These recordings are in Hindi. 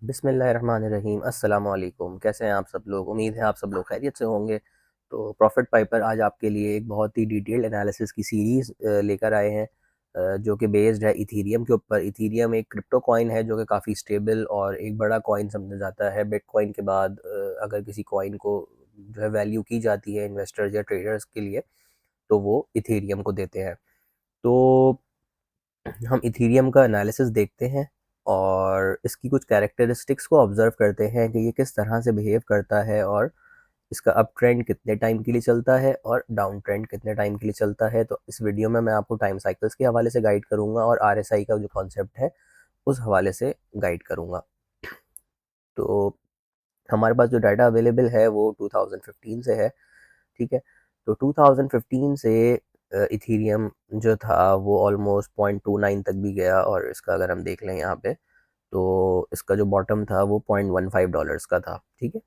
बिस्मिल्लाहिर्रहमानिर्रहीम अस्सलाम वालेकुम। कैसे हैं आप सब लोग? उम्मीद है आप सब लोग खैरियत से होंगे। तो प्रॉफिट पाइपर आज आपके लिए एक बहुत ही डिटेल्ड एनालिसिस की सीरीज़ लेकर आए हैं, जो कि बेस्ड है इथीरियम के ऊपर। इथीरियम एक क्रिप्टो कॉइन है जो कि काफ़ी स्टेबल और एक बड़ा कॉइन समझा जाता है। बिटकॉइन के बाद अगर किसी कॉइन को जो है वैल्यू की जाती है इन्वेस्टर्स या ट्रेडर्स के लिए, तो वो इथीरियम को देते हैं। तो हम इथीरियम का एनालिसिस देखते हैं और इसकी कुछ कैरेक्टरिस्टिक्स को ऑब्जर्व करते हैं कि ये किस तरह से बिहेव करता है, और इसका अप ट्रेंड कितने टाइम के लिए चलता है और डाउन ट्रेंड कितने टाइम के लिए चलता है। तो इस वीडियो में मैं आपको टाइम साइकिल्स के हवाले से गाइड करूंगा और आरएसआई का जो कॉन्सेप्ट है उस हवाले से गाइड करूंगा। तो हमारे पास जो डाटा अवेलेबल है वो 2015 से है। ठीक है, तो 2015 से इथीरियम जो था वो ऑलमोस्ट 0.29 तक भी गया, और इसका अगर हम देख लें यहाँ पे, तो इसका जो बॉटम था वो $0.15 का था। ठीक है,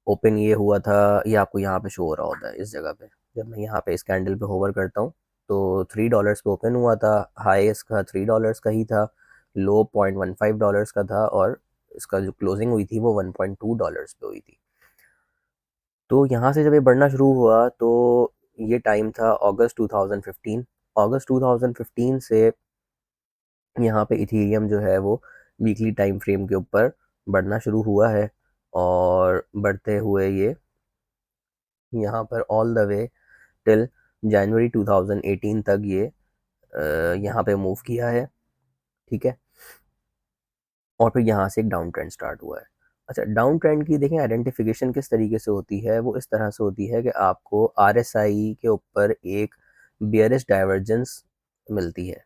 ओपन ये हुआ था, ये आपको यहाँ पे शो हो रहा होता है इस जगह पे। जब मैं यहाँ पे इस कैंडल पे होवर करता हूँ तो $3 पे ओपन हुआ था। हाई इसका $3 का ही था, लो $0.15 का था, और इसका जो क्लोजिंग हुई थी वो $1.2 पे हुई थी। तो यहाँ से जब ये बढ़ना शुरू हुआ तो ये टाइम था अगस्त 2015। अगस्त 2015 से यहाँ पे इथेरियम जो है वो वीकली टाइम फ्रेम के ऊपर बढ़ना शुरू हुआ है, और बढ़ते हुए ये यहाँ पर ऑल द वे टिल जनवरी 2018 तक ये यहाँ पे मूव किया है। ठीक है, और फिर यहाँ से एक डाउन ट्रेंड स्टार्ट हुआ है। अच्छा, डाउन ट्रेंड की देखें आइडेंटिफिकेशन किस तरीके से होती है। वो इस तरह से होती है कि आपको आरएसआई के ऊपर एक बियरिश डाइवर्जेंस मिलती है।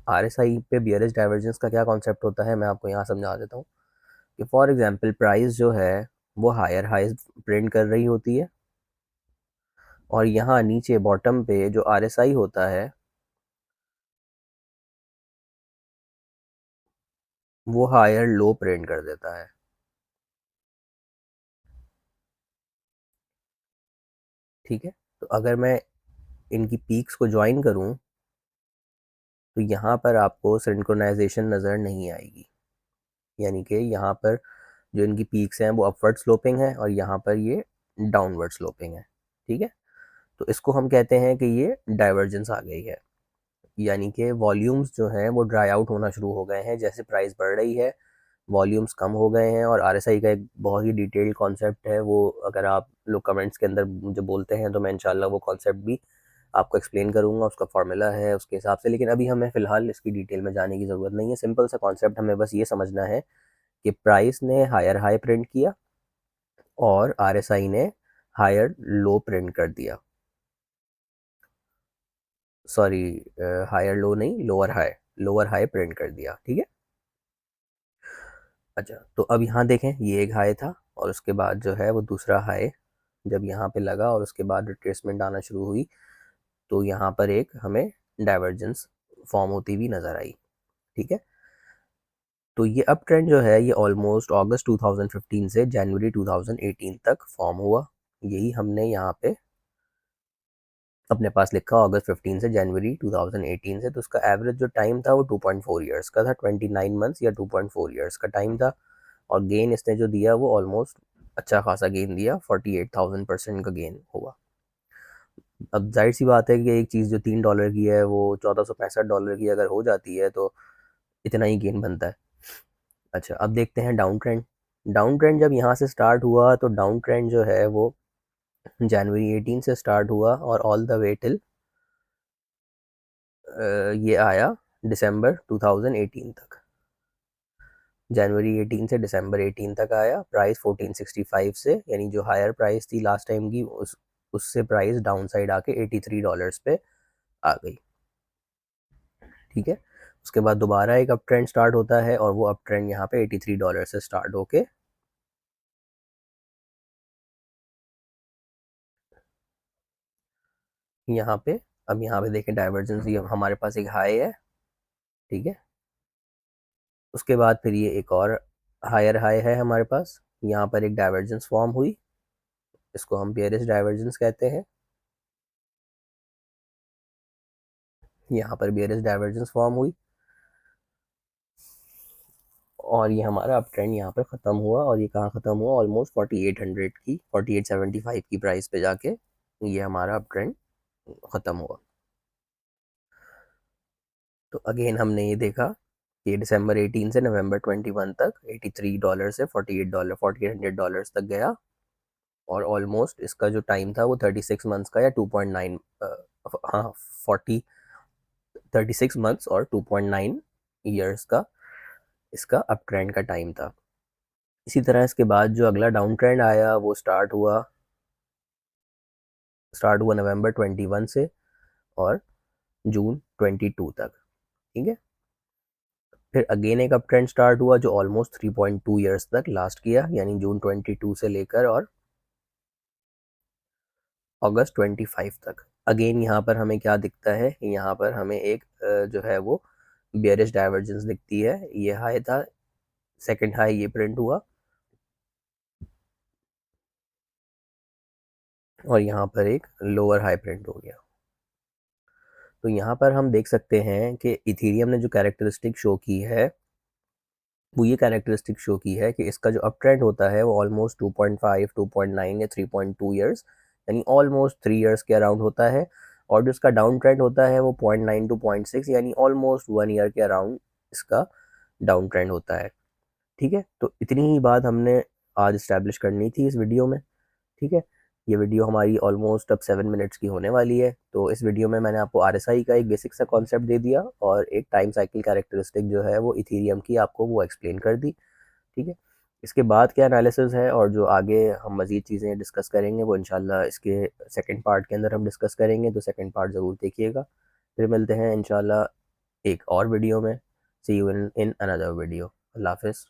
आरएसआई पे बियरिश डाइवर्जेंस का क्या कॉन्सेप्ट होता है मैं आपको यहाँ समझा देता हूँ कि फॉर एग्जांपल प्राइस जो है वो हायर हाइज प्रिंट कर रही होती है, और यहाँ नीचे बॉटम पे जो आरएसआई होता है वो हायर लो प्रिंट कर देता है। ठीक है, तो अगर मैं इनकी पीक्स को ज्वाइन करूं तो यहाँ पर आपको सिंक्रोनाइजेशन नज़र नहीं आएगी। यानी कि यहाँ पर जो इनकी पीक्स हैं वो अपवर्ड स्लोपिंग है, और यहाँ पर ये डाउनवर्ड स्लोपिंग है। ठीक है, तो इसको हम कहते हैं कि ये डाइवर्जेंस आ गई है। यानी कि वॉल्यूम्स जो हैं वो ड्राई आउट होना शुरू हो गए हैं। जैसे प्राइस बढ़ रही है वॉल्यूम्स कम हो गए हैं। और आरएसआई का एक बहुत ही डिटेल्ड कॉन्सेप्ट है, वो अगर आप लोग कमेंट्स के अंदर मुझे बोलते हैं तो मैं इंशाल्लाह वो कॉन्सेप्ट भी आपको एक्सप्लेन करूंगा, उसका फार्मूला है उसके हिसाब से। लेकिन अभी हमें फ़िलहाल इसकी डिटेल में जाने की ज़रूरत नहीं है। सिंपल सा कॉन्सेप्ट हमें बस ये समझना है कि प्राइस ने हायर हाई प्रिंट किया और आरएसआई ने हायर लो प्रिंट कर दिया। सॉरी, हायर लो नहीं, लोअर हाई प्रिंट कर दिया। ठीक है, अच्छा तो अब यहाँ देखें ये एक हाई था, और उसके बाद जो है वो दूसरा हाई जब यहाँ पे लगा और उसके बाद रिट्रेसमेंट आना शुरू हुई, तो यहाँ पर एक हमें डाइवर्जेंस फॉर्म होती हुई नज़र आई। ठीक है, तो ये अप ट्रेंड जो है ये ऑलमोस्ट अगस्त 2015 से जनवरी 2018 तक फॉर्म हुआ। यही हमने यहाँ पे अपने पास लिखा, अगस्त 15 से जनवरी 2018 से। तो उसका एवरेज जो टाइम था वो 2.4 ईयर्स का था, 29 मंथ्स या 2.4 ईयर्स का टाइम था। और गेन इसने जो दिया वो ऑलमोस्ट अच्छा खासा गेन दिया, 48,000% का गेन हुआ। अब जाहिर सी बात है कि एक चीज़ जो $3 की है वो $1465 की अगर हो जाती है तो इतना ही गेन बनता है। अच्छा, अब देखते हैं डाउन ट्रेंड। डाउन ट्रेंड जब यहाँ से स्टार्ट हुआ तो डाउन ट्रेंड जो है वो जनवरी 18 से स्टार्ट हुआ और ऑल द वे टिल ये आया दिसंबर 2018 तक। जनवरी 18 से दिसंबर 18 तक आया। प्राइस 1465 से, यानी जो हायर प्राइस थी लास्ट टाइम की, उससे प्राइस डाउन साइड आके $83 पे आ गई। ठीक है, उसके बाद दोबारा एक अप ट्रेंड स्टार्ट होता है, और वो अप ट्रेंड यहाँ पे $83 से स्टार्ट होके यहाँ पे, अब यहाँ पे देखें डाइवर्जेंस, ये हमारे पास एक हाई है। ठीक है, उसके बाद फिर ये एक और हायर हाई है हमारे पास, यहाँ पर एक डाइवर्जेंस फॉर्म हुई, इसको हम बेयरिश डाइवर्जेंस कहते हैं। यहाँ पर बेयरिश डाइवर्जेंस फॉर्म हुई, और ये हमारा अप ट्रेंड यहाँ पर ख़त्म हुआ, और ये कहाँ ख़त्म हुआ, ऑलमोस्ट 4800 की 4875 की प्राइस पे जाके ये हमारा अप ट्रेंड ख़त्म हुआ। तो अगेन हमने ये देखा कि दिसंबर 18 से नवंबर 21 तक $83 से $48 $4800 तक गया, और ऑलमोस्ट इसका जो टाइम था वो 36 मंथ्स का या 2.9, हाँ 40 36 मंथ्स और 2.9 ईयर्स का इसका अप ट्रेंड का टाइम था। इसी तरह इसके बाद जो अगला डाउन ट्रेंड आया वो स्टार्ट हुआ नवंबर 21 से और जून 22 तक। ठीक है, फिर अगेन एक अप ट्रेंड स्टार्ट हुआ जो ऑलमोस्ट 3.2 ईयर्स तक लास्ट किया, यानी जून 22 से लेकर और अगस्त 25 तक। अगेन यहाँ पर हमें क्या दिखता है, यहाँ पर हमें एक जो है वो बेयरिश डाइवर्जेंस दिखती है। ये हाई था, सेकंड हाई ये प्रिंट हुआ, और यहाँ पर एक लोअर हाई प्रिंट हो गया। तो यहाँ पर हम देख सकते हैं कि इथेरियम ने जो कैरेक्टरिस्टिक शो की है वो ये कैरेक्टरिस्टिक शो की है कि इसका जो अप ट्रेंड होता है वो ऑलमोस्ट 2.5, 2.9 या 3.2 ईयर्स, यानी ऑलमोस्ट 3 ईयर्स के अराउंड होता है, और जो इसका डाउन ट्रेंड होता है वो 0.9 टू 0.6 यानी ऑलमोस्ट 1 ईयर के अराउंड इसका डाउन ट्रेंड होता है। ठीक है, तो इतनी ही बात हमने आज इस्टेब्लिश करनी थी इस वीडियो में। ठीक है, ये वीडियो हमारी ऑलमोस्ट अब 7 मिनट्स की होने वाली है। तो इस वीडियो में मैंने आपको आरएसआई का एक बेसिक सा कॉन्सेप्ट दे दिया, और एक टाइम साइकिल कैरेक्टरिस्टिक जो है वो इथेरियम की आपको वो एक्सप्लेन कर दी। ठीक है, इसके बाद क्या एनालिसिस है और जो आगे हम मज़ीद चीज़ें डिस्कस करेंगे वो इंशाल्लाह इसके सेकंड पार्ट के अंदर हम डिस्कस करेंगे, तो सेकंड पार्ट ज़रूर देखिएगा। फिर मिलते हैं इंशाल्लाह एक और वीडियो में। सी यू इन अनदर वीडियो। अल्लाह हाफ़िज़।